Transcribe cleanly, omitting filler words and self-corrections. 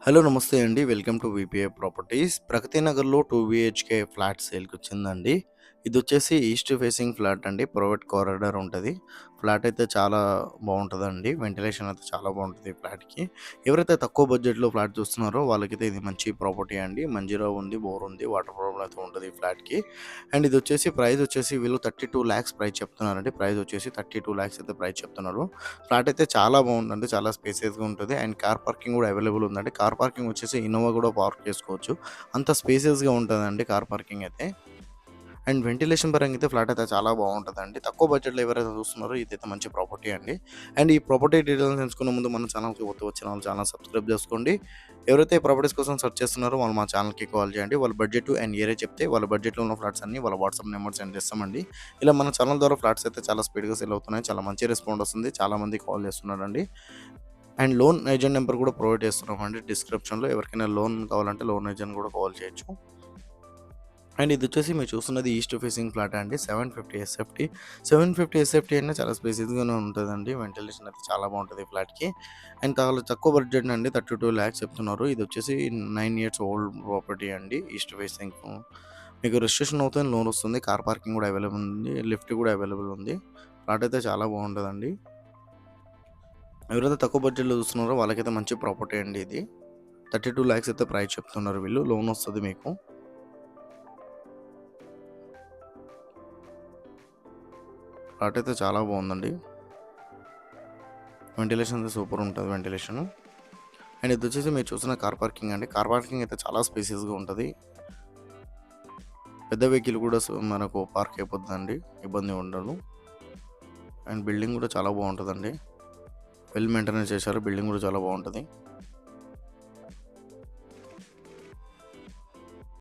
Hello నమస్తే అండి. Welcome to VPA properties. ప్రగతి నగర్‌లో 2 బీహెచ్‌కే ఫ్లాట్ సేల్‌కొచ్చిందండి. ఇదొచ్చేసి ఈస్ట్ ఫేసింగ్ ఫ్లాట్ అండి. ప్రైవేట్ కారిడార్ ఉంటది. ఫ్లాట్ అయితే చాలా బావుంటదండి. వెంటిలేషన్ అయితే చాలా బావుంటది ఈ ఫ్లాట్‌కి. ఎవరైతే తక్కువ బడ్జెట్‌లో ఫ్లాట్ చూస్తున్నారో వాళ్ళకైతే ఇది మంచి ప్రాపర్టీ అండి. మంజీరా ఉంది, బోర్ ఉంది, వాటర్ ప్రాబ్లమ్ అయితే ఉంటది ఈ ఫ్లాట్‌కి. అండ్ ఇదొచ్చేసి ప్రైస్ వచ్చేసి వీళ్ళు 32,00,000 ప్రైస్ చెప్తున్నారండి. ప్రైస్ వచ్చేసి 32,00,000 అయితే ప్రైస్ చెప్తున్నారు. ఫ్లాట్ అయితే చాలా బాగుందండి. చాలా స్పేసియస్‌గా ఉంటది. అండ్ కార్ పార్కింగ్ గూడా అవైలబుల్ ఉందండి. కార్ పార్కింగ్ వచ్చేసి ఇన్నోవా గూడా పార్క్ చేసుకోవచ్చు. అంత స్పేసియస్‌గా ఉంటదండి కార్ పార్కింగ్ అయితే. అండ్ వెంటిలేషన్ పరంగా అయితే ఫ్లాట్ అయితే చాలా బాగుంటదండి. తక్కువ బడ్జెట్‌లో ఎవరైతే చూస్తున్నారో ఇదైతే మంచి ప్రాపర్టీ అండి. అండ్ ఈ ప్రాపర్టీ డీటెయిల్స్ తెలుసుకునే ముందు మన ఛానల్‌కి కొత్తగా వచ్చిన వాళ్ళు ఛానల్ సబ్స్క్రైబ్ చేసుకోండి. ఎవరైతే ప్రాపర్టీస్ కోసం సెర్చ్ చేస్తున్నారో వాళ్ళు మా ఛానల్‌కి కాల్ చేయండి. వాళ్ళ బడ్జెట్ అండ్ ఏరియా చెప్తే వాళ్ళ బడ్జెట్‌లో ఉన్న ఫ్లాట్స్ అన్నీ వాళ్ళ వాట్సాప్ నెంబర్ సెండ్ చేస్తామండి. ఇలా మన ఛానల్ ద్వారా ఫ్లాట్స్ అయితే చాలా స్పీడ్‌గా సేల్ అవుతున్నాయి. చాలా మంచి రెస్పాండ్ వస్తుంది. చాలా మంది కాల్ చేస్తున్నారండి. అండ్ లోన్ ఏజెంట్ నెంబర్ కూడా ప్రొవైడ్ చేస్తున్నామండి డిస్క్రిప్షన్‌లో. ఎవరికైనా లోన్ కావాలంటే లోన్ ఏజెంట్ కూడా కాల్ చేయొచ్చు. అండ్ ఇదొచ్చేసి మీరు చూస్తున్నది ఈస్ట్ ఫేసింగ్ ఫ్లాట్ అండి. 750 ఎస్ఎఫ్టీ. 750 ఎస్ఎఫ్టీ అయినా చాలా స్పేసియస్‌గానే ఉంటదండి. వెంటిలేషన్ అయితే చాలా బావుంటది ఈ ఫ్లాట్‌కి. అండ్ చాలా తక్కువ బడ్జెట్ అండి. 32,00,000 చెప్తున్నారు. ఇదొచ్చేసి 9 ఇయర్స్ ఓల్డ్ ప్రాపర్టీ అండి. East facing. మీకు రిజిస్ట్రేషన్ అవుతుంది, లోన్ వస్తుంది. కార్ పార్కింగ్ కూడా అవైలబుల్ ఉంది. లిఫ్ట్ కూడా అవైలబుల్ ఉంది. ఫ్లాట్ అయితే చాలా బావుంటదండి. ఎవరైతే తక్కువ బడ్జెట్‌లో చూస్తున్నారో వాళ్ళకైతే మంచి ప్రాపర్టీ అండి ఇది. 32,00,000 అయితే ప్రైస్ చెప్తున్నారు వీళ్ళు. లోన్ వస్తది మీకు. ఫ్లాట్ అయితే చాలా బావుందండి. వెంటిలేషన్ అయితే సూపర్ ఉంటది వెంటిలేషన్. అండ్ ఇదొచ్చేసి మీరు చూసిన కార్ పార్కింగ్ అండి. కార్ పార్కింగ్ అయితే చాలా స్పేసియస్‌గా ఉంటది. పెద్ద వెహికల్ కూడా మనకు పార్క్ అయిపోద్దండి. ఇబ్బంది ఉండదు. అండ్ బిల్డింగ్ కూడా చాలా బావుంటదండి. వెల్ మెయింటెనెన్స్ చేశారు. బిల్డింగ్ కూడా చాలా బావుంటది.